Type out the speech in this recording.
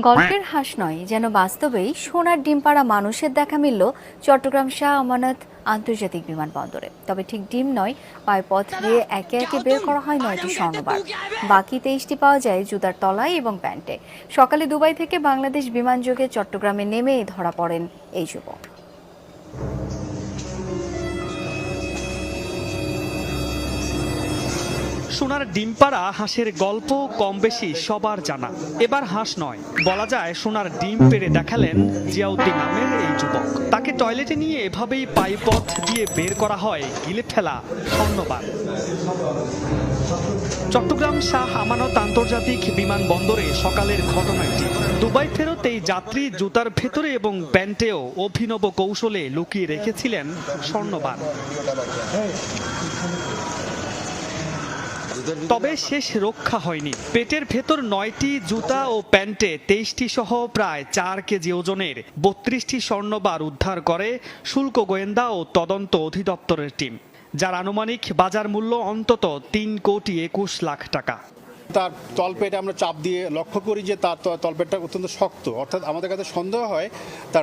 গল্পের হাঁস নয়, যেন বাস্তবেই সোনার ডিম পাড়া মানুষের দেখা মিলল চট্টগ্রাম শাহ আমানত আন্তর্জাতিক বিমানবন্দরে। তবে ঠিক ডিম নয়, পায়পথ দিয়ে একে একে বের করা হয় 9টি স্বর্ণবার। বাকি 23টি পাওয়া যায় জুতার তলায় এবং প্যান্টে। সকালে দুবাই থেকে বাংলাদেশ বিমানযোগে চট্টগ্রামে নেমেই ধরা পড়েন এই যুবক। সোনার ডিম পাড়া হাঁসের গল্প কম বেশি সবার জানা। এবার হাঁস নয়, বলা যায় সোনার ডিম পেড়ে দেখালেন জিয়াউদ্দিন নামের এই যুবক। তাকে টয়লেটে নিয়ে এভাবেই পাইপথ দিয়ে বের করা হয় গিলে ফেলা স্বর্ণবার। চট্টগ্রাম শাহ আমানত আন্তর্জাতিক বিমানবন্দরে সকালের ঘটনা এটি। দুবাই ফেরত এই যাত্রী জুতার ভেতরে এবং প্যান্টেও অভিনব কৌশলে লুকিয়ে রেখেছিলেন স্বর্ণবার। তবে শেষ রক্ষা হয়নি। পেটের ভেতর 9টি জুতা ও প্যান্টে 23টি সহ প্রায় 4 কেজি ওজনের 32টি স্বর্ণবার উদ্ধার করে শুল্ক গোয়েন্দা ও তদন্ত অধিদপ্তরের টিম, যার আনুমানিক বাজার মূল্য অন্তত 3,21,00,000 টাকা। তার তলপেটে আমরা চাপ দিয়ে লক্ষ্য করি যে তার তলপেটটা অত্যন্ত শক্ত, অর্থাৎ আমাদের কাছে সন্দেহ হয় তার